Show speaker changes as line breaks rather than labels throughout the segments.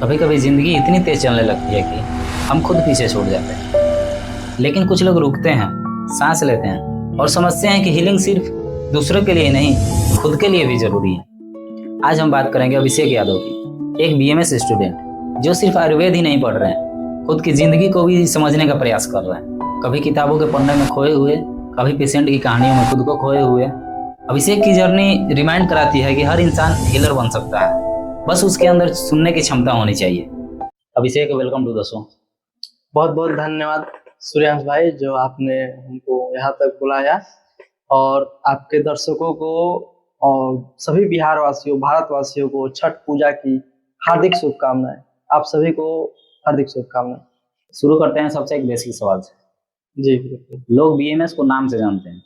कभी कभी ज़िंदगी इतनी तेज़ चलने लगती है कि हम खुद पीछे छूट जाते हैं। लेकिन कुछ लोग रुकते हैं, सांस लेते हैं और समझते हैं कि हीलिंग सिर्फ दूसरों के लिए नहीं, खुद के लिए भी ज़रूरी है। आज हम बात करेंगे अभिषेक यादव की, एक बीएमएस स्टूडेंट जो सिर्फ आयुर्वेद ही नहीं पढ़ रहे हैं, खुद की ज़िंदगी को भी समझने का प्रयास कर रहे हैं। कभी किताबों के पन्ने में खोए हुए, कभी पेशेंट की कहानियों में खुद को खोए हुए। अभिषेक की जर्नी रिमाइंड कराती है कि हर इंसान हीलर बन सकता है, बस उसके अंदर सुनने की क्षमता होनी चाहिए। अभिषेक, वेलकम टू द शो।
बहुत बहुत धन्यवाद सूर्यांश भाई, जो आपने हमको यहाँ तक बुलाया और आपके दर्शकों को और सभी बिहार वासियों, भारतवासियों को छठ पूजा की हार्दिक शुभकामनाएं। आप सभी को हार्दिक शुभकामनाएं।
शुरू करते हैं सबसे एक बेसिक सवाल से।
जी बिल्कुल।
लोग बीएमएस को नाम से जानते हैं,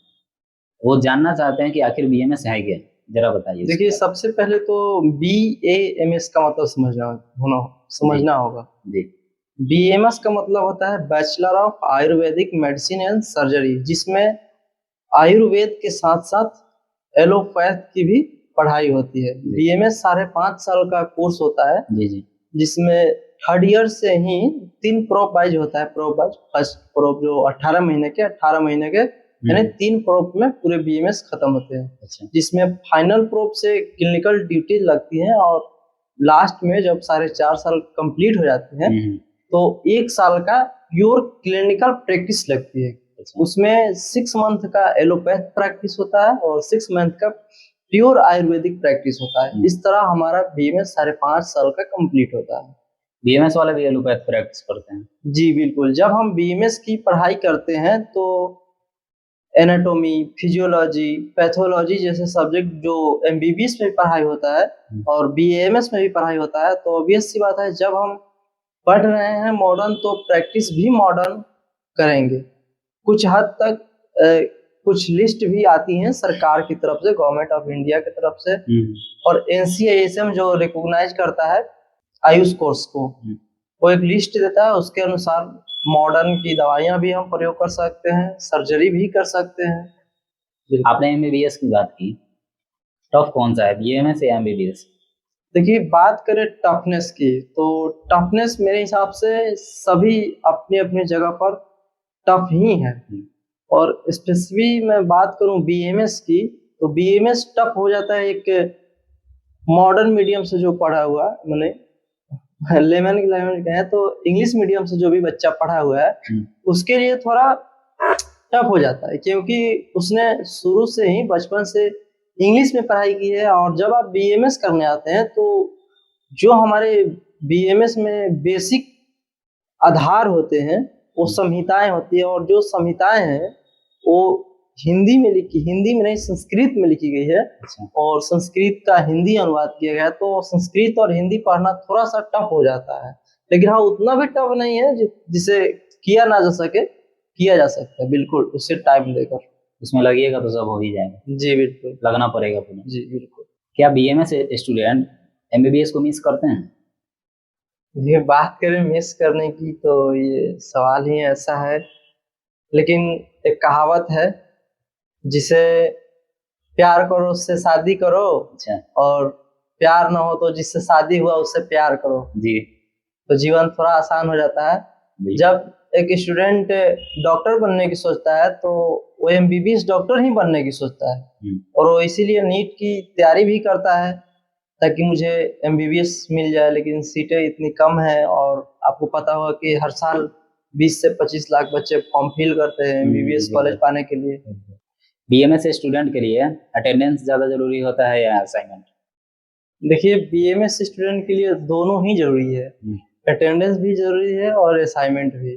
वो जानना चाहते हैं कि आखिर बीएमएस है क्या, जरा बताइए।
देखिए, सबसे पहले तो BAMS का मतलब समझना होगा।
जी।
BAMS का मतलब होता है bachelor of Ayurvedic medicine and surgery, जिसमें आयुर्वेद के साथ साथ एलोपैथ की भी पढ़ाई होती है। BAMS 5.5 साल का कोर्स होता है।
जी जी।
जिसमें थर्ड ईयर से ही 3 प्रोप वाइज होता है। प्रोप वाइज फर्स्ट प्रोप जो 18 महीने के यानी 3 प्रोप में पूरे BAMS खत्म होते हैं।
अच्छा।
जिसमें फाइनल प्रोप से क्लिनिकल ड्यूटी लगती है और लास्ट में जब 4.5 साल कंप्लीट हो जाते हैं तो 1 साल का प्योर क्लिनिकल प्रैक्टिस लगती है। उसमें 6 मंथ का एलोपैथ प्रैक्टिस होता है और 6 मंथ का प्योर आयुर्वेदिक प्रैक्टिस होता है। इस तरह हमारा BAMS 5.5 साल का कंप्लीट होता है।
बीएमएस वाले भी एलोपैथ प्रैक्टिस करते हैं?
जी बिल्कुल। जब हम BAMS की पढ़ाई करते हैं तो एनाटॉमी, फिजियोलॉजी, पैथोलॉजी जैसे सब्जेक्ट जो MBBS में पढ़ाई होता है और BAMS में भी पढ़ाई होता है, तो ऑब्वियस सी बात है जब हम पढ़ रहे हैं मॉडर्न तो प्रैक्टिस भी मॉडर्न करेंगे। कुछ हद तक कुछ लिस्ट भी आती हैं सरकार की तरफ से, गवर्नमेंट ऑफ इंडिया की तरफ से, और NCISM जो रिकॉग्नाइज करता है आयुष कोर्स को, वो एक लिस्ट देता है। उसके अनुसार मॉडर्न की दवाइयां भी हम प्रयोग कर सकते हैं, सर्जरी भी कर सकते हैं।
आपने MBBS की बात की, टफ कौन सा है, BAMS या MBBS?
देखिए, बात करें टफनेस की तो टफनेस मेरे हिसाब से सभी अपनी अपनी जगह पर टफ ही है। और स्पेसिफिक मैं बात करूं BAMS की तो BAMS टफ हो जाता है एक मॉडर्न मीडियम से जो पढ़ा हुआ, मैंने लेमन की लैंग्वेज कहें तो इंग्लिश मीडियम से जो भी बच्चा पढ़ा हुआ है उसके लिए थोड़ा टफ हो जाता है, क्योंकि उसने शुरू से ही बचपन से इंग्लिश में पढ़ाई की है। और जब आप BAMS करने आते हैं तो जो हमारे BAMS में बेसिक आधार होते हैं वो संहिताएं होती है, और जो संहिताएं हैं वो हिंदी में नहीं संस्कृत में लिखी गई है। और संस्कृत का हिंदी अनुवाद किया गया है, तो संस्कृत और हिंदी पढ़ना थोड़ा सा टफ हो जाता है। लेकिन हाँ, उतना भी टफ नहीं है जिसे किया जा सकता है। बिल्कुल, उससे टाइम लेकर
उसमें लगिएगा तो सब हो ही जाएगा।
जी बिल्कुल,
लगना पड़ेगा पूरा।
जी बिल्कुल।
क्या BAMS स्टूडेंट MBBS को मिस करते हैं?
ये बात करें मिस करने की तो ये सवाल ही ऐसा है, लेकिन एक कहावत है, जिसे प्यार करो उससे शादी करो।
अच्छा।
और प्यार ना हो तो जिससे शादी हुआ उससे प्यार करो।
जी।
तो जीवन थोड़ा आसान हो जाता है। जब एक स्टूडेंट डॉक्टर बनने की सोचता है तो वो MBBS डॉक्टर ही बनने की सोचता है, और वो इसीलिए नीट की तैयारी भी करता है ताकि मुझे MBBS मिल जाए। लेकिन सीटें इतनी कम है, और आपको पता होगा कि हर साल 20 से 25 लाख बच्चे फॉर्म फिल करते हैं MBBS कॉलेज पाने के लिए।
BAMS स्टूडेंट के लिए अटेंडेंस ज़्यादा जरूरी होता है या असाइनमेंट?
देखिए, BAMS स्टूडेंट के लिए दोनों ही जरूरी है। अटेंडेंस भी जरूरी है और असाइनमेंट भी।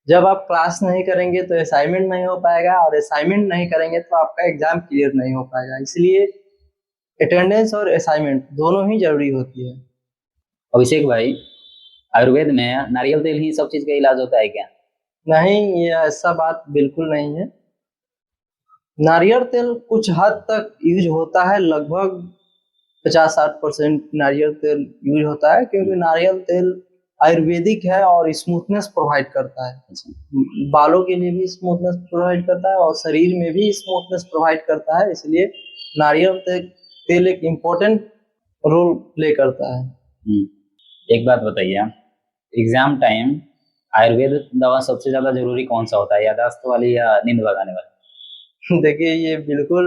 जब आप क्लास नहीं करेंगे तो असाइनमेंट नहीं हो पाएगा, और असाइनमेंट नहीं करेंगे तो आपका एग्जाम क्लियर नहीं हो पाएगा। इसलिए अटेंडेंस और असाइनमेंट दोनों ही जरूरी होती है।
अभिषेक भाई, आयुर्वेद में नारियल तेल ही सब चीज का इलाज होता है क्या?
नहीं, ये ऐसा बात बिल्कुल नहीं है। नारियल तेल कुछ हद तक यूज होता है, लगभग 50-60% नारियल तेल यूज होता है, क्योंकि नारियल तेल आयुर्वेदिक है और स्मूथनेस प्रोवाइड करता है। बालों के लिए भी स्मूथनेस प्रोवाइड करता है और शरीर में भी स्मूथनेस प्रोवाइड करता है। इसलिए नारियल तेल एक इम्पोर्टेंट रोल प्ले करता है।
एक बात बताइए, एग्जाम टाइम आयुर्वेद दवा सबसे ज्यादा जरूरी कौन सा होता है, याददाश्त वाली या नींद भगाने वाली?
देखिए ये बिल्कुल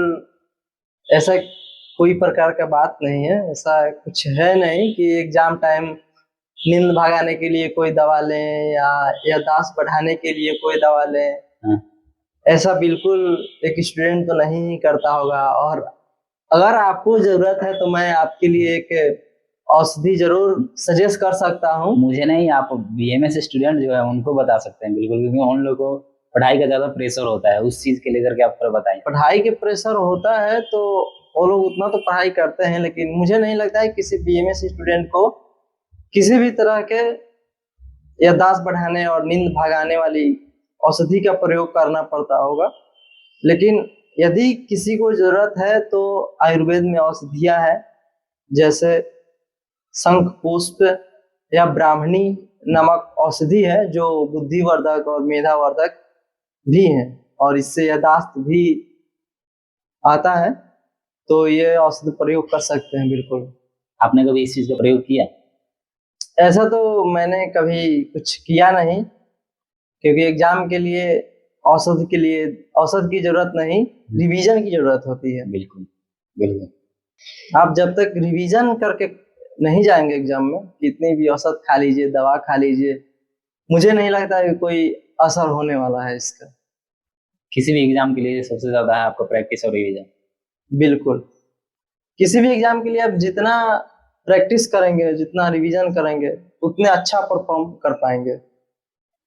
ऐसा कोई प्रकार का बात नहीं है, ऐसा कुछ है नहीं कि एग्जाम टाइम नींद भगाने के लिए कोई दवा लें या याददाश्त बढ़ाने के लिए कोई दवा लें।
हाँ,
ऐसा बिल्कुल एक स्टूडेंट तो नहीं ही करता होगा। और अगर आपको जरूरत है तो मैं आपके लिए एक औषधि जरूर सजेस्ट कर सकता हूँ।
मुझे नहीं, आप बीएमएस स्टूडेंट जो है उनको बता सकते हैं बिल्कुल, क्योंकि उन लोगों को पढ़ाई का ज्यादा प्रेशर होता है, उस चीज के लेकर के आप थोड़ा बताएं।
पढ़ाई के प्रेशर होता है तो वो लोग उतना तो पढ़ाई करते हैं, लेकिन मुझे नहीं लगता है किसी बीएमएस स्टूडेंट को किसी भी तरह के याददाश्त बढ़ाने और नींद भगाने वाली औषधि का प्रयोग करना पड़ता होगा। लेकिन यदि किसी को जरूरत है तो आयुर्वेद में औषधियां हैं, जैसे शंख पुष्प या ब्राह्मणी नामक औषधि है जो बुद्धिवर्धक और मेधावर्धक भी है, और इससे याददाश्त भी आता है। तो ये औषधि प्रयोग कर सकते हैं बिल्कुल।
आपने कभी इस चीज का प्रयोग किया?
ऐसा तो मैंने कभी कुछ किया नहीं, क्योंकि एग्जाम के लिए औषध की जरूरत नहीं, रिवीजन की जरूरत होती है।
बिल्कुल बिल्कुल।
आप जब तक रिवीजन करके नहीं जाएंगे एग्जाम में, कितनी भी औषध खा लीजिए, दवा खा लीजिए, मुझे नहीं लगता कि कोई असर होने वाला है इसका।
किसी भी एग्जाम के लिए सबसे ज्यादा है आपका प्रैक्टिस और रिवीजन।
बिल्कुल, किसी भी एग्जाम के लिए आप जितना प्रैक्टिस करेंगे, जितना रिवीजन करेंगे, उतने अच्छा परफॉर्म कर पाएंगे।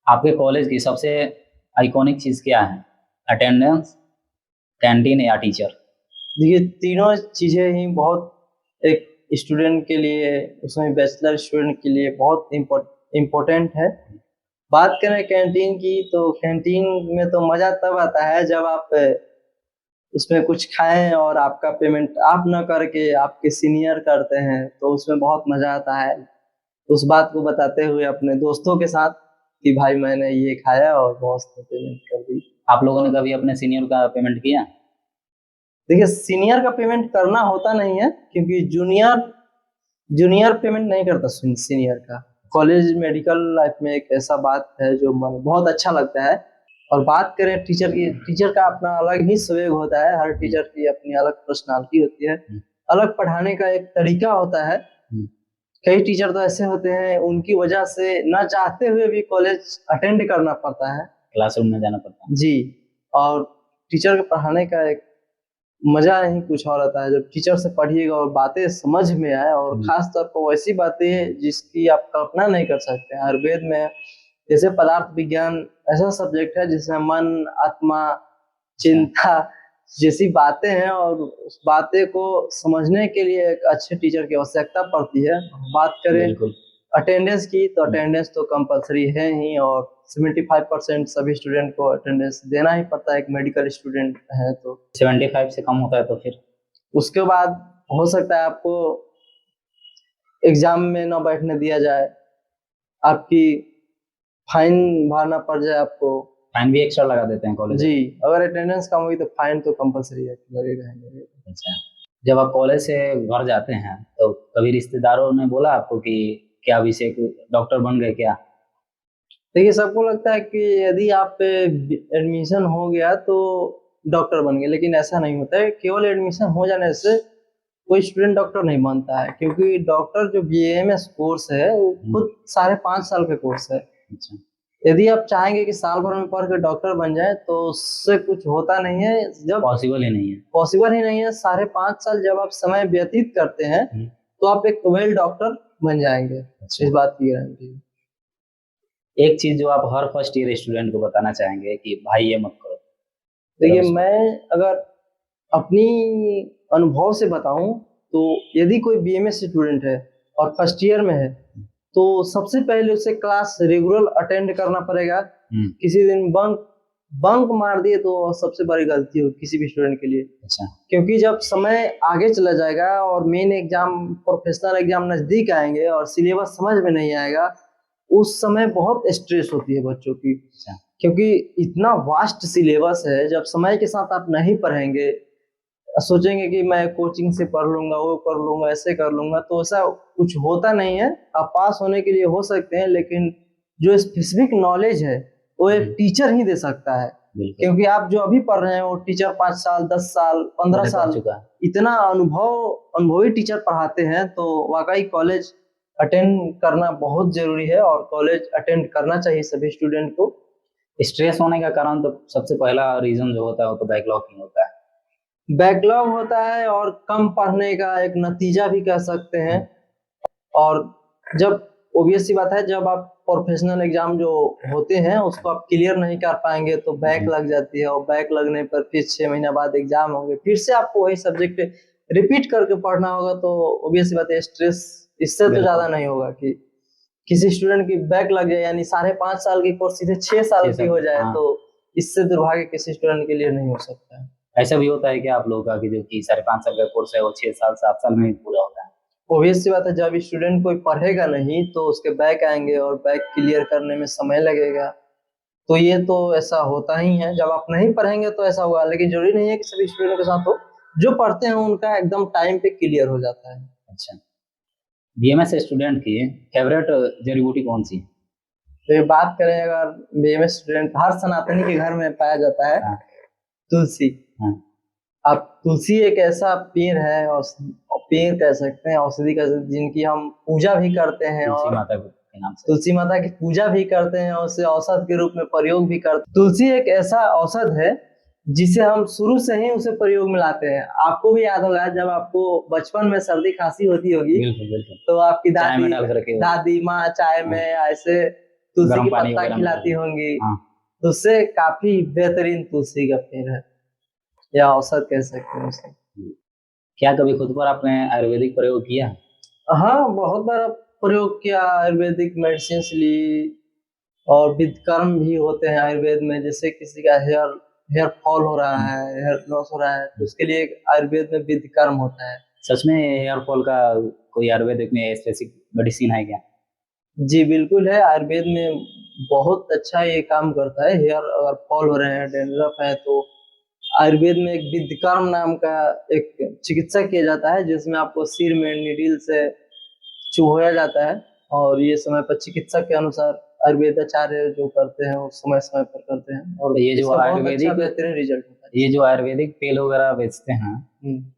आपके कॉलेज की सबसे आइकॉनिक चीज क्या है? अटेंडेंस, कैंटीन या टीचर?
देखिए तीनों चीजें ही बहुत एक स्टूडेंट के लिए, उसमें बैचलर स्टूडेंट के लिए बहुत इम्पोर्टेंट है। बात करें कैंटीन की तो कैंटीन में तो मजा तब आता है जब आप उसमें कुछ खाएं और आपका पेमेंट आप ना करके आपके सीनियर करते हैं, तो उसमें बहुत मजा आता है। उस बात को बताते हुए अपने दोस्तों के साथ कि भाई मैंने ये खाया और बॉस ने पेमेंट कर दी।
आप लोगों ने कभी अपने सीनियर का पेमेंट किया?
देखिए सीनियर का पेमेंट करना होता नहीं है, क्योंकि जूनियर पेमेंट नहीं करता सीनियर का। कॉलेज मेडिकल लाइफ में एक ऐसा बात है जो मुझे बहुत अच्छा लगता है। और बात करें टीचर की, टीचर का अपना अलग ही स्वैग होता है, हर टीचर की अपनी अलग पर्सनालिटी होती है, अलग पढ़ाने का एक तरीका होता है। कई टीचर तो ऐसे होते हैं उनकी वजह से ना चाहते हुए भी कॉलेज अटेंड करना पड़ता है,
क्लासरूम में जाना पड़ता है
जी। और टीचर के पढ़ाने का एक मजा ही कुछ और आता है जब टीचर से पढ़िएगा और बातें समझ में आए, और खास तौर पर वैसी बातें जिसकी आप कल्पना नहीं कर सकते हैं। आयुर्वेद में जैसे पदार्थ विज्ञान ऐसा सब्जेक्ट है जिसमें मन, आत्मा, चिंता जैसी बातें हैं, और उस बातें को समझने के लिए एक अच्छे टीचर की आवश्यकता पड़ती है। बात करें अटेंडेंस की तो अटेंडेंस तो कंपलसरी है ही, और 75% सभी स्टूडेंट को अटेंडेंस देना ही पड़ता है, एक मेडिकल स्टूडेंट है तो।
75 से कम होता है तो फिर
उसके बाद हो सकता है आपको एग्जाम में ना बैठने दिया जाए, आपकी फाइन भरना पड़ जाए आपको।
फाइन भी एक्स्ट्रा लगा देते हैं कॉलेज
जी, अगर अटेंडेंस कम हुई तो फाइन तो कंपलसरी है, लगेगा ही लगेगा।
अच्छा, जब आप कॉलेज से घर जाते हैं तो कभी रिश्तेदारों ने बोला आपको कि क्या अभिषेक डॉक्टर बन गए क्या?
देखिए सबको लगता है कि यदि आप एडमिशन हो गया तो डॉक्टर बन गए, लेकिन ऐसा नहीं होता है। केवल एडमिशन हो जाने से कोई स्टूडेंट डॉक्टर नहीं बनता है, क्योंकि डॉक्टर जो बीएमएस कोर्स है वो खुद 5.5 साल का कोर्स है।
अच्छा,
यदि आप चाहेंगे कि साल भर में पढ़ के डॉक्टर बन जाए तो उससे कुछ होता नहीं है, जब
पॉसिबल ही नहीं है।
5.5 साल जब आप समय व्यतीत करते हैं तो आप एक वेल डॉक्टर बन जाएंगे।
अच्छा।
इस बात की गारंटी।
एक चीज जो आप हर फर्स्ट ईयर स्टूडेंट को बताना चाहेंगे कि भाई ये मत करो?
देखिए मैं अगर अपनी अनुभव से बताऊं तो यदि कोई बीएमएस स्टूडेंट है और फर्स्ट ईयर में है तो सबसे पहले उसे क्लास रेगुलर अटेंड करना पड़ेगा। किसी दिन बंक मार दिए तो सबसे बड़ी गलती होगी किसी भी स्टूडेंट के लिए।
अच्छा,
क्योंकि जब समय आगे चला जाएगा और मेन एग्जाम, प्रोफेशनल एग्जाम नजदीक आएंगे और सिलेबस समझ में नहीं आएगा, उस समय बहुत स्ट्रेस होती है बच्चों की।
अच्छा,
क्योंकि इतना वास्ट सिलेबस है, जब समय के साथ आप नहीं पढ़ेंगे, सोचेंगे कि मैं कोचिंग से पढ़ लूंगा, वो कर लूंगा, ऐसे कर लूंगा, तो ऐसा कुछ होता नहीं है। आप पास होने के लिए हो सकते हैं, लेकिन जो स्पेसिफिक नॉलेज है वो एक टीचर ही दे सकता है।
बिल्कुल
क्योंकि आप जो अभी पढ़ रहे हैं वो टीचर 5 साल, 10 साल, 15
पढ़
साल
चुका है।
इतना अनुभवी टीचर पढ़ाते हैं। तो वाकई कॉलेज अटेंड करना बहुत जरूरी है, और कॉलेज अटेंड करना चाहिए सभी स्टूडेंट को।
स्ट्रेस होने का कारण तो सबसे पहला रीजन जो होता है वो तो बैकलॉग ही होता है।
बैकलॉग होता है, और कम पढ़ने का एक नतीजा भी कह सकते हैं। और जब ऑब्वियस सी बात है, जब आप प्रोफेशनल एग्जाम जो होते हैं उसको आप क्लियर नहीं कर पाएंगे तो बैक लग जाती है, और बैक लगने पर फिर 6 महीना बाद एग्जाम होंगे, फिर से आपको वही सब्जेक्ट रिपीट करके पढ़ना होगा। तो ऑब्वियस सी बात है, स्ट्रेस इससे तो ज्यादा नहीं होगा कि किसी स्टूडेंट की बैक लग जाए, यानी 5.5 साल की कोर्स सीधे 6 साल की हो जाए। तो इससे दुर्भाग्य किसी स्टूडेंट के लिए नहीं हो सकता है।
ऐसा भी होता है कि आप लोगों का कि जो कि 5.5 साल का कोर्स है वो 6 साल 7 साल में ही पूरा होता है।
ऑब्वियस सी बात है, जब स्टूडेंट कोई पढ़ेगा नहीं तो उसके बैक आएंगे, और बैक क्लियर करने में समय लगेगा। तो ये तो ऐसा होता ही है, जब आप नहीं पढ़ेंगे तो ऐसा होगा। लेकिन जरूरी नहीं है कि सभी स्टूडेंट के साथ हो, जो पढ़ते हैं उनका एकदम टाइम पे क्लियर हो जाता है।
अच्छा, बीएमएस स्टूडेंट की फेवरेट जड़ी बूटी कौन सी है?
तो ये बात करें, अगर बीएमएस स्टूडेंट, हर सनातनी के घर में पाया जाता है तुलसी। अब तुलसी एक ऐसा पेड़ है, और पेड़ कह सकते हैं, औषधि का, जिनकी हम पूजा भी करते हैं, और
माता के नाम से
तुलसी माता की पूजा भी करते हैं, और उसे औषध के रूप में प्रयोग भी करते हैं। तुलसी एक ऐसा औषध है जिसे हम शुरू से ही उसे प्रयोग में लाते हैं। आपको भी याद होगा, जब आपको बचपन में सर्दी खांसी होती होगी, तो आपकी दादी माँ चाय में ऐसे तुलसी की पत्ता खिलाती होंगी। तो उससे काफी बेहतरीन तुलसी का पेड़ है, या औषध कह सकते हैं उसे।
क्या कभी खुद पर आपने आयुर्वेदिक प्रयोग किया?
हाँ, बहुत बार प्रयोग किया, आयुर्वेदिक मेडिसिन ली, और विधकर्म भी होते हैं आयुर्वेद में। जैसे किसी का हेयर फॉल हो रहा है, हेयर लॉस हो रहा है, तो उसके लिए एक आयुर्वेद में विधकर्म होता है।
सच में हेयर फॉल का कोई आयुर्वेदिक में स्पेसिफिक मेडिसिन है क्या?
जी बिल्कुल है, आयुर्वेद में बहुत अच्छा ये काम करता है। हेयर अगर फॉल हो रहे हैं, डैंड्रफ है, तो आयुर्वेद में एक विधकर्म नाम का एक चिकित्सा किया जाता है, जिसमें आपको सिर में नीडल से चुभोया जाता है, और ये समय पर चिकित्सक के अनुसार आयुर्वेदाचार्य जो करते हैं वो समय समय पर करते हैं, और
ये जो आयुर्वेदिक
बेहतरीन रिजल्ट होता है।
ये जो आयुर्वेदिक तेल वगैरह बेचते हैं,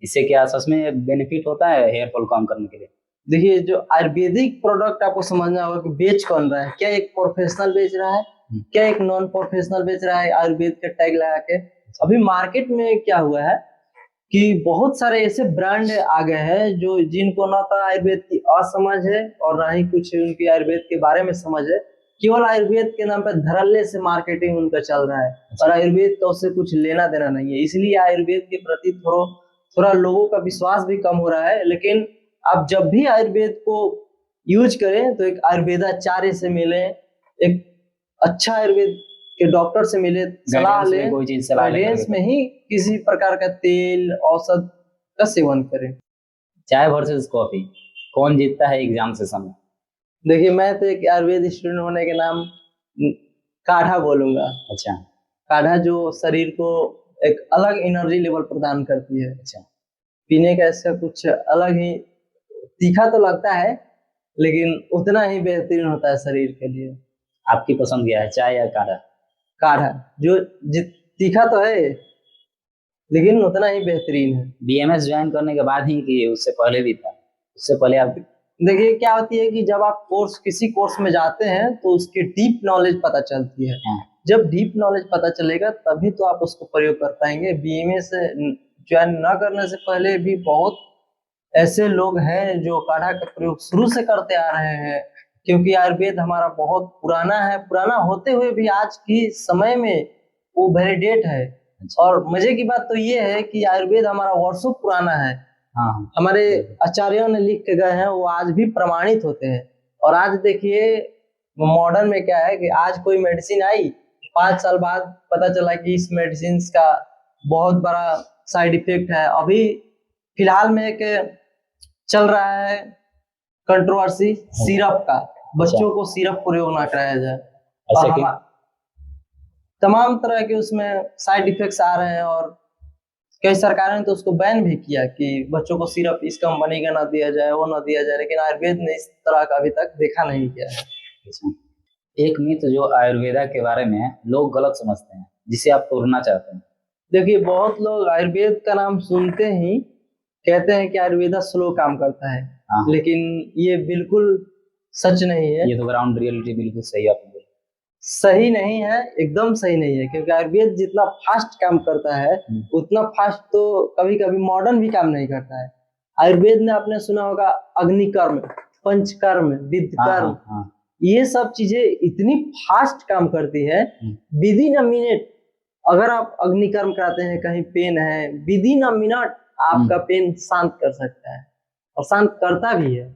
इससे क्या सच में बेनिफिट होता है हेयर फॉल कम करने के लिए?
देखिए, जो आयुर्वेदिक प्रोडक्ट आपको समझना होगा कि बेच कौन रहा है। क्या एक प्रोफेशनल बेच रहा है, क्या एक नॉन प्रोफेशनल बेच रहा है आयुर्वेद का टैग लगा के? अभी मार्केट में क्या हुआ है कि बहुत सारे ऐसे ब्रांड आ गए हैं जो जिनको ना तो आयुर्वेद की असमझ है, और ना ही कुछ उनकी आयुर्वेद के बारे में समझ है। केवल आयुर्वेद के नाम पर धड़ल्ले से मार्केटिंग उनका चल रहा है, और आयुर्वेद का उससे कुछ लेना देना नहीं है। इसलिए आयुर्वेद के प्रति थोड़ा लोगों का विश्वास भी कम हो रहा है। लेकिन आप जब भी आयुर्वेद को यूज करें तो एक आयुर्वेदाचार्य से मिले, एक अच्छा आयुर्वेद के डॉक्टर से मिले, सलाह लें, गाइडेंस में ही किसी प्रकार का तेल औषध का सेवन करें।
चाय वर्सेस कॉफी, कौन जीतता है एग्जाम से समय?
देखिए, मैं तो एक आयुर्वेद स्टूडेंट होने के नाम काढ़ा बोलूंगा।
अच्छा,
काढ़ा जो शरीर को एक अलग एनर्जी लेवल प्रदान करती है।
अच्छा,
पीने का इसका कुछ अलग ही, तीखा तो लगता है लेकिन उतना ही बेहतरीन होता है शरीर के लिए।
आपकी पसंद क्या है, चाय या काढ़ा?
काढ़ा, जो तीखा तो है लेकिन उतना ही बेहतरीन है।
बीएमएस ज्वाइन करने के बाद ही कि उससे पहले भी था? उससे पहले आप
देखिए, क्या होती है कि जब आप किसी कोर्स में जाते हैं तो उसकी डीप नॉलेज पता चलती है। जब डीप नॉलेज पता चलेगा तभी तो आप उसको प्रयोग कर पाएंगे। बीएमएस ज्वाइन न करने से पहले भी बहुत ऐसे लोग हैं जो काढ़ा का प्रयोग शुरू से करते आ रहे हैं, क्योंकि आयुर्वेद हमारा बहुत पुराना है। पुराना होते हुए भी आज की समय में वो वैलिडेट है। और मजे की बात तो ये है कि आयुर्वेद हमारा वर्षों पुराना है। हमारे आचार्यों ने लिख के गए हैं, वो आज भी प्रमाणित होते हैं। और आज देखिए मॉडर्न में क्या है कि आज कोई मेडिसिन आई, 5 साल बाद पता चला कि इस मेडिसिन का बहुत बड़ा साइड इफेक्ट है। अभी फिलहाल में एक चल रहा है कंट्रोवर्सी सिरप का, बच्चों को सिरप प्रयोग ना कराया जाए। तमाम तरह के उसमें साइड इफेक्ट्स आ रहे हैं, और कई सरकारों ने तो उसको बैन भी किया कि बच्चों को सिर्फ इस कंपनी का ना दिया जाए, वो ना दिया जाए, लेकिन आयुर्वेद ने इस तरह का अभी तक देखा नहीं गया है।
अच्छा। एक मिथ जो आयुर्वेदा के बारे में लोग गलत समझते हैं, जिसे आप तोड़ना चाहते हैं।
देखिए, बहुत लोग आयुर्वेद का नाम सुनते ही कहते हैं कि आयुर्वेदा स्लो काम करता है,
हाँ।
लेकिन ये बिल्कुल सच नहीं है।
ये तो ग्राउंड रियलिटी बिल्कुल सही आपने बोला।
सही नहीं है, एकदम सही नहीं है, क्योंकि आयुर्वेद जितना फास्ट काम करता है उतना फास्ट तो कभी कभी मॉडर्न भी काम नहीं करता है। आयुर्वेद में आपने सुना होगा अग्निकर्म, पंचकर्म, विद्धकर्म,
हाँ, हाँ,
ये सब चीजें इतनी फास्ट काम करती है। विद इन अ मिनट अगर आप अग्निकर्म कराते हैं, कहीं पेन है, विद इन अ मिनट आपका पेन शांत कर सकता है, और शांत करता भी है।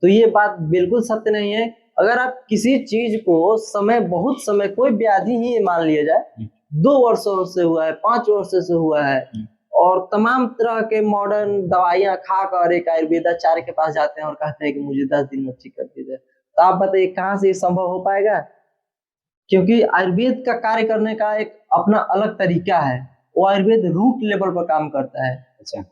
तो ये बात बिल्कुल सत्य नहीं है। अगर आप किसी चीज को समय, बहुत समय, कोई व्याधि ही मान लिया जाए 2 वर्षों से हुआ है, 5 वर्षों से हुआ है, और तमाम तरह के मॉडर्न दवाइयां खाकर एक आयुर्वेदाचार्य के पास जाते हैं और कहते हैं कि मुझे 10 दिन में ठीक कर दीजिए, तो आप बताइए कहाँ से ये संभव हो पाएगा? क्योंकि आयुर्वेद का कार्य करने का एक अपना अलग तरीका है। वो आयुर्वेद रूट लेवल पर काम करता है।
अच्छा।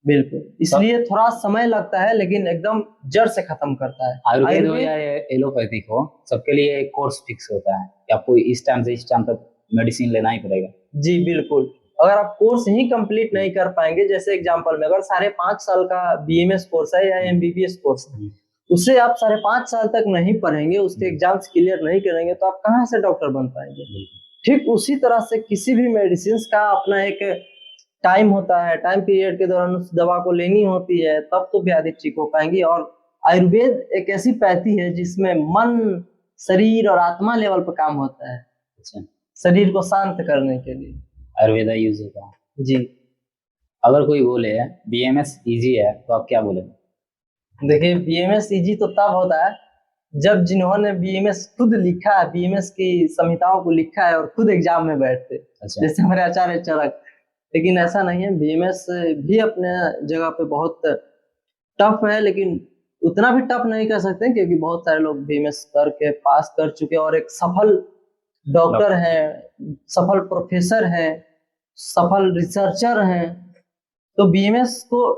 बिल्कुल, इसलिए थोड़ा समय लगता है, लेकिन एकदम जड़ से खत्म करता है।
आयुर्वेद हो या एलोपैथिक हो, सबके लिए एक कोर्स फिक्स होता है कि आपको इस टाइम से इस टाइम तक मेडिसिन लेना ही पड़ेगा।
जी बिल्कुल। अगर आप कोर्स ही कंप्लीट नहीं कर पाएंगे, जैसे एग्जांपल में अगर 5.5 साल का बीएमएस कोर्स है या एमबीबीएस कोर्स है, उसे आप 5.5 साल तक नहीं पढ़ेंगे, उसके एग्जाम्स क्लियर नहीं करेंगे, तो आप कहाँ से डॉक्टर बन पाएंगे? ठीक उसी तरह से किसी भी मेडिसिन का अपना एक टाइम होता है, टाइम पीरियड के दौरान उस दवा को लेनी होती है, तब तो व्याधि ठीक हो पाएंगी। और आयुर्वेद एक ऐसी पैथी है जिसमें मन, शरीर और आत्मा लेवल पर काम होता है।
अच्छा।
शरीर को शांत करने के लिए
आयुर्वेदा यूज होता है।
जी।
अगर कोई बोले बीएमएस इजी है, तो आप क्या बोलेंगे?
देखिए, बीएमएस इजी तो तब होता है जब जिन्होंने बीएमएस खुद लिखा है, बीएमएस की संहिताओं को लिखा है और खुद एग्जाम में बैठते।
अच्छा।
जैसे हमारे आचार्य चरक। लेकिन ऐसा नहीं है, बीएमएस भी अपने जगह पे बहुत टफ है, लेकिन उतना भी टफ नहीं कर सकते, क्योंकि बहुत सारे लोग बीएमएस करके पास कर चुके और एक सफल डॉक्टर हैं, सफल प्रोफेसर हैं, सफल रिसर्चर हैं। तो बीएमएस को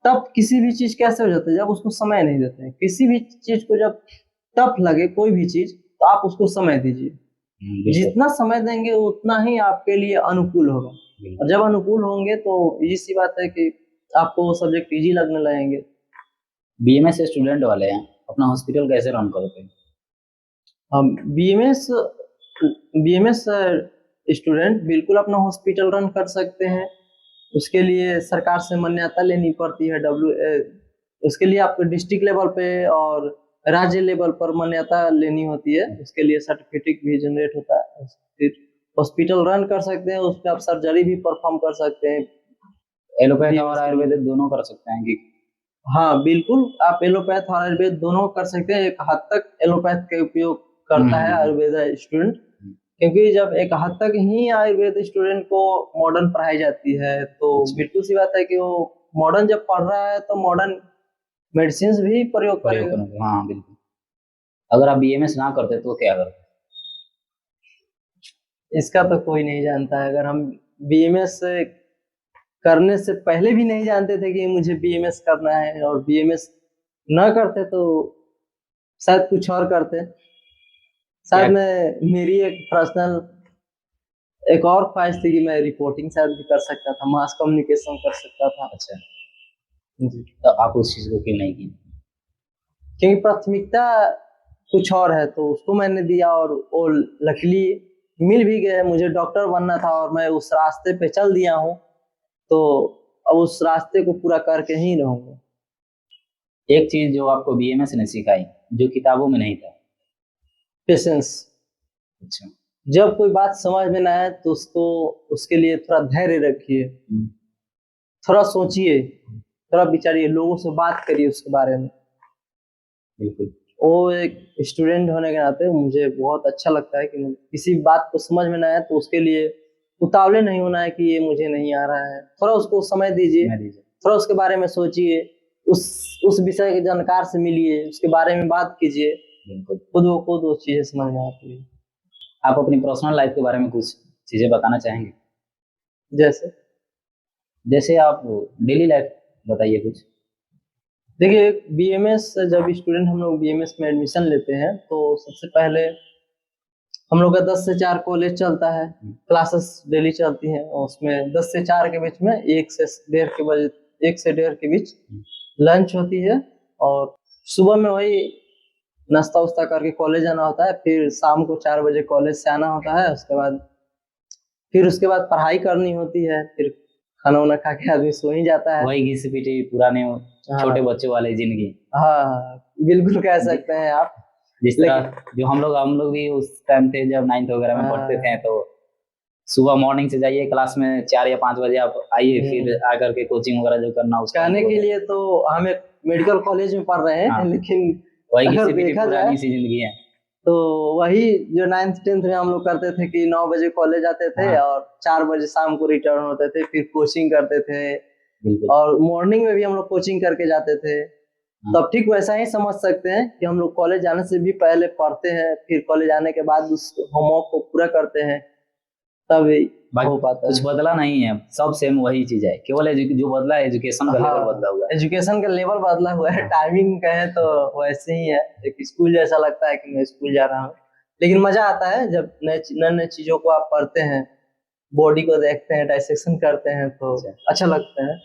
टफ किसी भी चीज कैसे हो जाता है? जब उसको समय नहीं देते हैं। किसी भी चीज को जब टफ लगे, कोई भी चीज, तो आप उसको समय दीजिए। जितना समय देंगे उतना ही आपके लिए अनुकूल होगा, और जब अनुकूल होंगे तो ये सी बात है कि आपको वो सब्जेक्ट इजी लगने लगेंगे।
बीएमएस स्टूडेंट वाले हैं, अपना हॉस्पिटल कैसे रन करते हैं?
हम बीएमएस स्टूडेंट बिल्कुल अपना हॉस्पिटल रन कर सकते हैं। उसके लिए सरकार से मान्यता लेनी पड़ती है। उसके लिए आपको डिस्ट्रिक्ट लेवल पे और राज्य लेवल पर मान्यता लेनी होती है। उसके लिए सर्टिफिकेट भी जनरेट होता है। फिर हॉस्पिटल रन कर सकते हैं, उस पर आप सर्जरी भी परफॉर्म कर सकते हैं।
एलोपैथ और आयुर्वेदिक दोनों कर सकते हैं कि?
हाँ बिल्कुल, आप एलोपैथ और आयुर्वेद दोनों कर सकते हैं। एक हद तक एलोपैथ का उपयोग करता है आयुर्वेद स्टूडेंट, क्योंकि जब एक हद तक ही आयुर्वेद स्टूडेंट को मॉडर्न पढ़ाई जाती है, तो बिल्कुल सी बात है कि वो मॉडर्न जब पढ़ रहा है तो मॉडर्न मेडिसिन भी प्रयोग करेगा।
हाँ बिल्कुल। अगर आप बीएमएस ना करते तो क्या करते?
इसका तो कोई नहीं जानता है। अगर हम बीएमएस करने से पहले भी नहीं जानते थे कि मुझे बीएमएस करना है, और बीएमएस ना करते तो शायद कुछ और करते। शायद मैं, मेरी एक पर्सनल एक और ख्वाहिश थी कि मैं रिपोर्टिंग शायद भी कर सकता था, मास कम्युनिकेशन कर सकता था।
अच्छा
जी।
तो आप उस चीज को क्यों नहीं की?
क्योंकि प्राथमिकता कुछ और है, तो उसको मैंने दिया, और वो लकीली मिल भी गया। मुझे डॉक्टर बनना था और मैं उस रास्ते पे चल दिया हूँ, तो अब उस रास्ते को पूरा करके ही रहूंगा।
एक चीज जो आपको बीएमएस ने सिखाई जो किताबों में नहीं था?
पेशेंस।
अच्छा।
जब कोई बात समझ में ना आए तो उसके लिए थोड़ा धैर्य रखिए, थोड़ा सोचिए, थोड़ा विचारिए, लोगों से बात करिए उसके बारे में।
बिल्कुल।
वो एक स्टूडेंट होने के नाते मुझे बहुत अच्छा लगता है कि किसी बात को समझ में ना आए तो उसके लिए उतावले नहीं होना है कि ये मुझे नहीं आ रहा है। थोड़ा उसको समय दीजिए, थोड़ा उसके बारे में सोचिए, उस विषय के जानकार से मिलिए, उसके बारे में बात कीजिए। बिल्कुल, खुद वो चीजें समझ में आती है।
आप अपनी पर्सनल लाइफ के बारे में कुछ चीजें बताना चाहेंगे?
जैसे
जैसे आप डेली लाइफ बताइए कुछ।
देखिए बीएमएस जब स्टूडेंट हम लोग बीएमएस में एडमिशन लेते हैं तो सबसे पहले हम लोग का 10 से 4 कॉलेज चलता है, क्लासेस डेली चलती हैं और उसमें 10 से 4 के बीच में 1 से डेढ़ के बीच लंच होती है और सुबह में वही नाश्ता उस्ता करके कॉलेज आना होता है, फिर शाम को 4 बजे कॉलेज से आना होता है। उसके बाद पढ़ाई करनी होती है, फिर खाना वाना खा के आदमी सो ही जाता है।
वही घिस पिटी पुराने छोटे बच्चों वाले जिंदगी।
हाँ बिल्कुल कह सकते हैं आप।
जिस तरह जो हम लोग भी उस टाइम थे जब 9th वगैरह में पढ़ते थे, तो सुबह मॉर्निंग से जाइए क्लास में 4 या 5 बजे आप आइए, फिर आकर के कोचिंग वगैरह जो करना उसका
कहने के लिए तो हम एक मेडिकल कॉलेज में पढ़ रहे हैं। हाँ। लेकिन
वही पुरानी सी जिंदगी है।
तो वही जो 9th 10th में हम लोग करते थे कि 9 बजे कॉलेज आते थे। हाँ। और 4 बजे शाम को रिटर्न होते थे, फिर कोचिंग करते थे और मॉर्निंग में भी हम लोग कोचिंग करके जाते थे। हाँ। तब ठीक वैसा ही समझ सकते हैं कि हम लोग कॉलेज जाने से भी पहले पढ़ते हैं, फिर कॉलेज आने के बाद उस होमवर्क को पूरा करते हैं, तब हो पाता है।
कुछ बदला नहीं है, सब सेम वही चीज है, केवल जो बदला है एजुकेशन का लेवल बदला हुआ है।
एजुकेशन का लेवल बदला हुआ है, टाइमिंग कहें तो वैसे ही है। एक स्कूल जैसा लगता है कि मैं स्कूल जा रहा हूँ, लेकिन मजा आता है जब नए नए चीजों को आप पढ़ते हैं, बॉडी को देखते हैं, डाइसेक्शन करते हैं, तो अच्छा लगता है।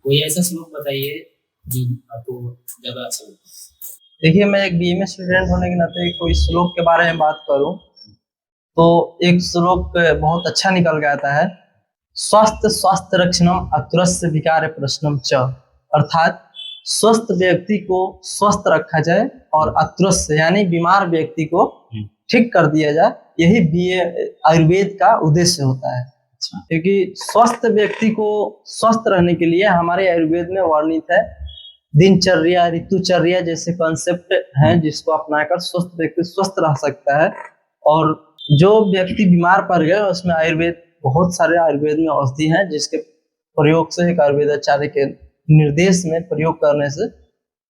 कोई ऐसा श्लोक बताइए जो आपको ज्यादा अच्छा लगता है।
देखिए मैं एक बीएमएस स्टूडेंट होने के नाते कोई श्लोक के बारे में बात करूं तो एक श्लोक बहुत अच्छा निकल के आता है, स्वास्थ्य रक्षणम अतुरस्य विकार प्रश्नम च, अर्थात स्वस्थ व्यक्ति को स्वस्थ रखा जाए और अतुरस्य यानी बीमार व्यक्ति को ठीक कर दिया जाए, यही आयुर्वेद का उद्देश्य होता है। क्योंकि स्वस्थ व्यक्ति को स्वस्थ रहने के लिए हमारे आयुर्वेद में वर्णित है दिनचर्या, ऋतुचर्या जैसे कॉन्सेप्ट हैं जिसको अपनाकर स्वस्थ व्यक्ति स्वस्थ रह सकता है। और जो व्यक्ति बीमार पड़ गया उसमें बहुत सारे आयुर्वेद में औषधि हैं जिसके प्रयोग से, एक आयुर्वेदाचार्य के निर्देश में प्रयोग करने से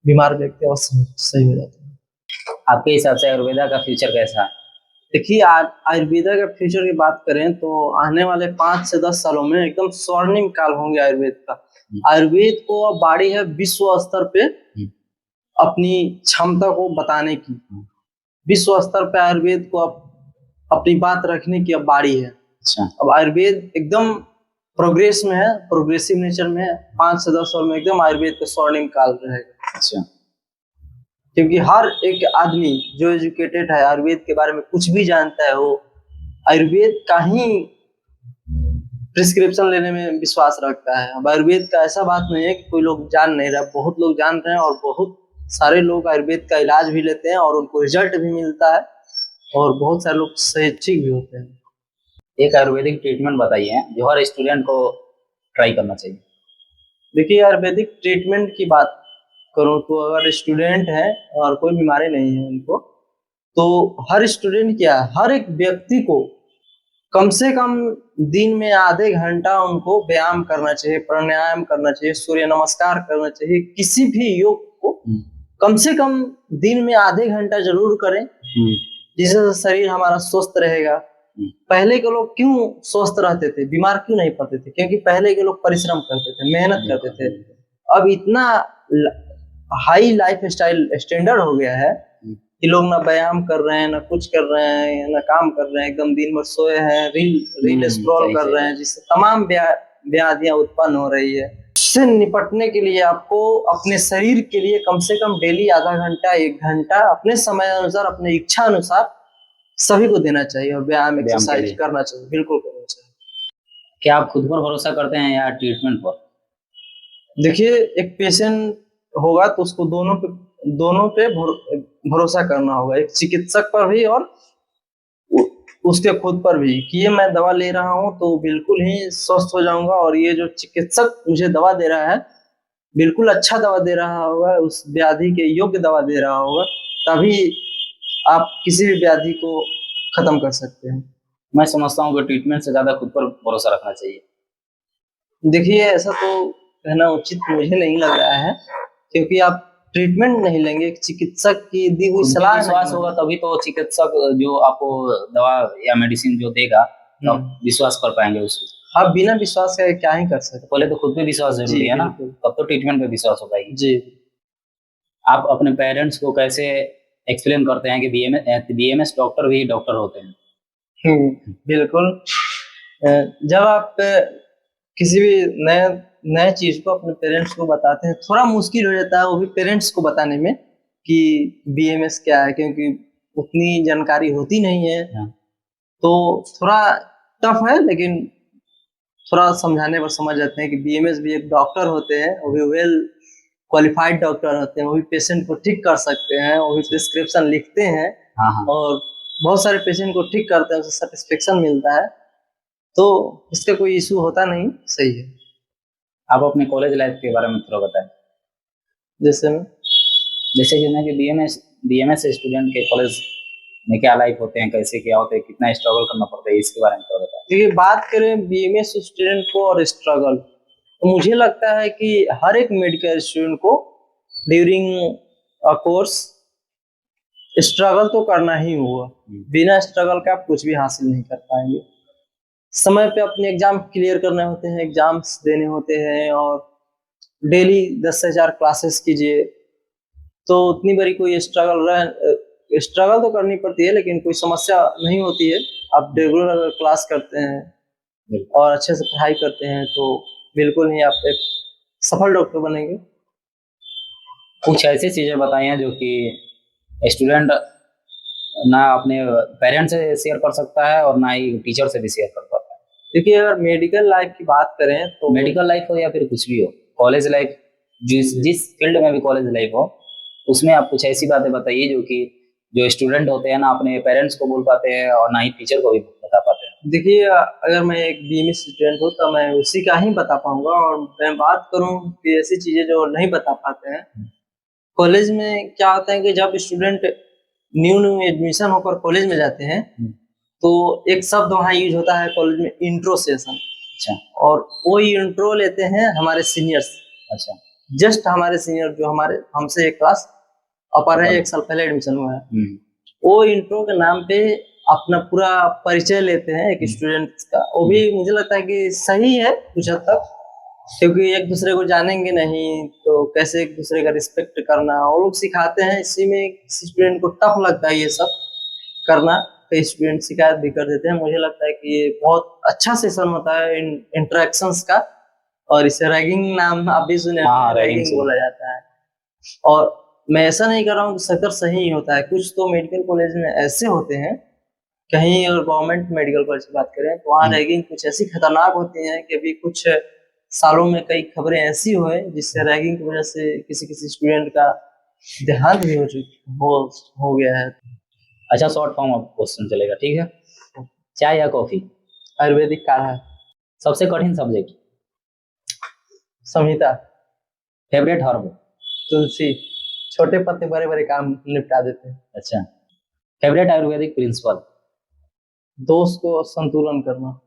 बीमार व्यक्ति अवश्य सही हो जाता है।
आपके हिसाब से आयुर्वेदा का फ्यूचर कैसा है?
देखिए आयुर्वेदा का फ्यूचर की बात करें तो आने वाले 5 से 10 सालों में एकदम स्वर्णिम काल होंगे आयुर्वेद का। आयुर्वेद को अब बारी है विश्व स्तर पे अपनी क्षमता को बताने की। विश्व स्तर पे आयुर्वेद को अब अपनी बात रखने की अब बारी है।
अच्छा।
अब आयुर्वेद एकदम प्रोग्रेस में है, प्रोग्रेसिव नेचर में है। 5 से 10 साल में एकदम आयुर्वेद का स्वर्णिम काल रहेगा।
अच्छा।
क्योंकि हर एक आदमी जो एजुकेटेड है, आयुर्वेद के बारे में कुछ भी जानता है, वो आयुर्वेद का ही प्रिस्क्रिप्शन लेने में विश्वास रखता है। अब आयुर्वेद का ऐसा बात नहीं है कि कोई लोग जान नहीं रहा, बहुत लोग जान रहे हैं और बहुत सारे लोग आयुर्वेद का इलाज भी लेते हैं और उनको रिजल्ट भी मिलता है और बहुत सारे लोग ठीक भी होते हैं।
एक आयुर्वेदिक ट्रीटमेंट बताइए जो हर स्टूडेंट को ट्राई करना चाहिए।
देखिए आयुर्वेदिक ट्रीटमेंट की बात करूँ तो अगर स्टूडेंट है और कोई बीमारी नहीं है उनको, तो हर स्टूडेंट क्या, हर एक व्यक्ति को कम से कम दिन में आधे घंटा उनको व्यायाम करना चाहिए, प्राणायाम करना चाहिए, सूर्य नमस्कार करना चाहिए। किसी भी योग को कम से कम दिन में आधे घंटा जरूर करें, जिससे शरीर हमारा स्वस्थ रहेगा। पहले के लोग क्यों स्वस्थ रहते थे, बीमार क्यों नहीं पड़ते थे? क्योंकि पहले के लोग परिश्रम करते थे, मेहनत करते थे। अब इतना हाई लाइफ स्टाइल स्टैंडर्ड हो गया है कि लोग ना व्यायाम कर रहे हैं, ना कुछ कर रहे हैं, ना काम कर रहे हैं, एकदम दिन भर सोए हैं, रील स्क्रॉल कर रहे हैं, जिससे तमाम व्याधियां उत्पन्न हो रही है। इससे निपटने के लिए आपको अपने शरीर के लिए कम से कम डेली आधा घंटा 1 घंटा अपने समय अनुसार, अपने इच्छा अनुसार सभी को देना चाहिए और व्यायाम एक्सरसाइज करना चाहिए, बिल्कुल करना चाहिए।
क्या आप खुद पर भरोसा करते हैं या ट्रीटमेंट पर?
देखिए एक पेशेंट होगा तो उसको दोनों पे भरोसा करना होगा, एक चिकित्सक पर भी और उसके खुद पर भी, कि ये मैं दवा ले रहा हूँ तो बिल्कुल ही स्वस्थ हो जाऊंगा और ये जो चिकित्सक मुझे दवा दे रहा है बिल्कुल अच्छा दवा दे रहा होगा, उस व्याधि के योग्य दवा दे रहा होगा, तभी आप किसी भी व्याधि को खत्म कर सकते हैं।
मैं समझता हूँ कि ट्रीटमेंट से ज्यादा खुद पर भरोसा रखना चाहिए।
देखिए ऐसा तो कहना उचित मुझे नहीं लग रहा है, क्योंकि आप ट्रीटमेंट नहीं लेंगे, एक चिकित्सक की दी हुई सलाह
विश्वास होगा तभी तो चिकित्सक जो आपको दवा या मेडिसिन जो देगा तब विश्वास कर पाएंगे उसको।
आप बिना विश्वास के क्या ही कर सकते
पहले तो खुद पे विश्वास
जी,
जरूरी है ना,
बिल्कुल।
तब तो ट्रीटमेंट पे विश्वास हो पाएगी।
जी।
आप अपने पेरेंट्स को कैसे एक्सप्लेन करते हैं कि बीएमएस डॉक्टर भी डॉक्टर होते हैं?
बिल्कुल। जब आप किसी भी नए नए चीज को अपने पेरेंट्स को बताते हैं, थोड़ा मुश्किल हो जाता है वो भी पेरेंट्स को बताने में कि बीएमएस क्या है, क्योंकि उतनी जानकारी होती नहीं है।
हाँ।
तो थोड़ा टफ है, लेकिन थोड़ा समझाने पर समझ जाते हैं कि बीएमएस भी एक डॉक्टर होते हैं, वो भी वेल क्वालिफाइड डॉक्टर होते हैं, वो भी पेशेंट को ठीक कर सकते हैं, वो भी प्रिस्क्रिप्शन लिखते हैं
हाँ हाँ।
और बहुत सारे पेशेंट को ठीक करते हैं, उससे सेटिस्फेक्शन मिलता है। तो इसका कोई इशू होता नहीं, सही है।
आप अपने कॉलेज लाइफ के बारे में थोड़ा बताएं।
जैसे में
जैसे कि ना कि बीएमएस स्टूडेंट के कॉलेज में क्या लाइफ होते हैं, कैसे क्या होते हैं, कितना स्ट्रगल करना पड़ता है, इसके बारे में थोड़ा बताएं।
देखिए, बात करें बीएमएस स्टूडेंट को और स्ट्रगल, तो मुझे लगता है कि हर एक मेडिकल स्टूडेंट को ड्यूरिंग अ कोर्स स्ट्रगल तो करना ही होगा। बिना स्ट्रगल के आप कुछ भी हासिल नहीं कर पाएंगे। समय पे अपने एग्जाम क्लियर करने होते हैं, एग्जाम्स देने होते हैं, और डेली 10 से 4 क्लासेस कीजिए, तो उतनी बड़ी कोई स्ट्रगल तो करनी पड़ती है, लेकिन कोई समस्या नहीं होती है। आप रेगुलर अगर क्लास करते हैं और अच्छे से पढ़ाई करते हैं तो बिल्कुल ही आप एक सफल डॉक्टर बनेंगे।
कुछ ऐसी चीजें बताई हैं जो कि स्टूडेंट ना अपने पेरेंट्स से शेयर कर सकता है और ना ही टीचर से भी शेयर कर पाता है।
देखिए, अगर मेडिकल लाइफ की बात करें तो
मेडिकल लाइफ हो या फिर कुछ भी हो, कॉलेज लाइफ, जिस फील्ड में भी कॉलेज लाइफ हो, उसमें आप कुछ ऐसी बातें बताइए जो कि जो स्टूडेंट होते हैं ना अपने पेरेंट्स को बोल पाते हैं और ना ही टीचर को भी बता पाते हैं।
देखिए, अगर मैं एक बीएमएस स्टूडेंट हूँ तो मैं उसी का ही बता पाऊंगा। और मैं बात करूँ कि ऐसी चीजें जो नहीं बता पाते हैं, कॉलेज में क्या होता है कि जब स्टूडेंट न्यू न्यू एडमिशन होकर कॉलेज में जाते हैं तो एक शब्द वहाँ यूज होता है कॉलेज में, इंट्रो सेशन।
अच्छा।
और वो इंट्रो लेते हैं हमारे सीनियर्स।
अच्छा।
जस्ट हमारे सीनियर जो हमारे हमसे एक क्लास अपर है, 1 साल पहले एडमिशन हुआ है, वो इंट्रो के नाम पे अपना पूरा परिचय लेते हैं एक स्टूडेंट का। वो भी मुझे लगता है कि सही है कुछ हद तक, क्योंकि एक दूसरे को जानेंगे नहीं तो कैसे एक दूसरे का रिस्पेक्ट करना वो लोग सिखाते हैं। इसी में किसी स्टूडेंट को टफ लगता है ये सब करना, कई स्टूडेंट शिकायत भी कर देते हैं। मुझे लगता है कि ये बहुत अच्छा सेशन होता है इंटरेक्शंस का, और इसे रैगिंग नाम आप भी सुने,
हाँ,
रैगिंग
ragging
बोला जाता है। और मैं ऐसा नहीं कर रहा हूँ कि सकर सही ही होता है, कुछ तो मेडिकल कॉलेज में ऐसे होते हैं, कहीं अगर गवर्नमेंट मेडिकल कॉलेज की बात करें तो वहाँ रैगिंग कुछ ऐसी खतरनाक होती है कि अभी कुछ सालों में कई खबरें ऐसी हुई जिससे रैगिंग की वजह से किसी किसी स्टूडेंट का देहांत भी हो गया है।
अच्छा, शॉर्ट फॉर्म ऑफ क्वेश्चन चलेगा, ठीक है? चाय या कॉफी?
आयुर्वेदिक काढ़ा।
सबसे कठिन सब्जेक्ट?
संहिता।
Favourite herb?
तुलसी। छोटे पत्ते बड़े बड़े काम निपटा देते हैं।
अच्छा। Favourite Ayurvedic principle?
दोष को संतुलन करना।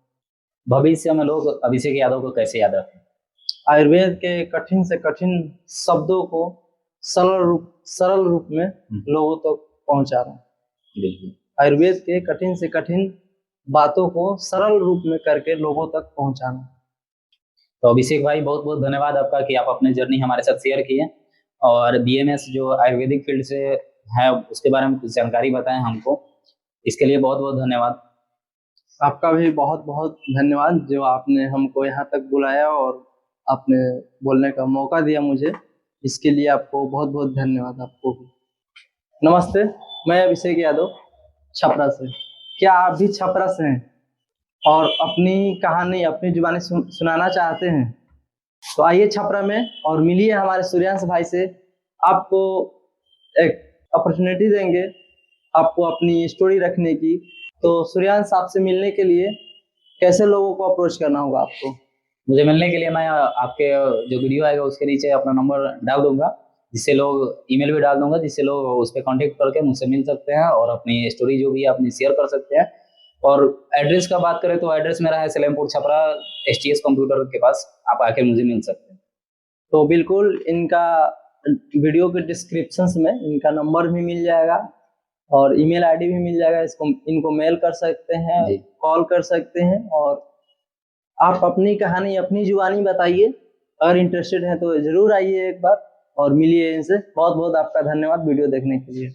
भविष्य में लोग अभिषेक यादव को कैसे याद रखें?
आयुर्वेद के कठिन से कठिन शब्दों को सरल रूप में लोगों तक पहुंचा रहा हूँ।
बिल्कुल।
आयुर्वेद के कठिन से कठिन बातों को सरल रूप में करके लोगों तक पहुंचाना।
तो अभिषेक भाई, बहुत बहुत धन्यवाद आपका कि आप अपने जर्नी हमारे साथ शेयर किए और बीएमएस जो आयुर्वेदिक फील्ड से है उसके बारे में कुछ जानकारी बताएं हमको, इसके लिए बहुत बहुत धन्यवाद।
आपका भी बहुत बहुत धन्यवाद जो आपने हमको यहाँ तक बुलाया और आपने बोलने का मौका दिया मुझे, इसके लिए आपको बहुत बहुत धन्यवाद। आपको भी नमस्ते, मैं अभिषेक यादव छपरा से। क्या आप भी छपरा से हैं और अपनी कहानी अपनी जुबानी सुनाना चाहते हैं तो आइए छपरा में और मिलिए हमारे सूर्यांश भाई से। आपको एक अपॉर्चुनिटी देंगे आपको अपनी स्टोरी रखने की। तो सूर्यांश, आपसे मिलने के लिए कैसे लोगों को अप्रोच करना होगा आपको?
मुझे मिलने के लिए मैं आपके जो वीडियो आएगा उसके नीचे अपना नंबर डाल दूंगा, जिससे लोग ईमेल भी डाल दूंगा, जिससे लोग उस पर कॉन्टेक्ट करके मुझसे मिल सकते हैं और अपनी स्टोरी जो भी है अपनी शेयर कर सकते हैं। और एड्रेस का बात करें तो एड्रेस मेरा है सलेमपुर छपरा, STS कंप्यूटर के पास, आप आके मुझे मिल सकते हैं।
तो बिल्कुल इनका वीडियो के डिस्क्रिप्शन में इनका नंबर भी मिल जाएगा और ईमेल आईडी भी मिल जाएगा। इनको मेल कर सकते हैं, कॉल कर सकते हैं और आप अपनी कहानी अपनी जुबानी बताइए। अगर इंटरेस्टेड हैं तो जरूर आइए एक बार और मिलिए इनसे। बहुत बहुत आपका धन्यवाद वीडियो देखने के लिए।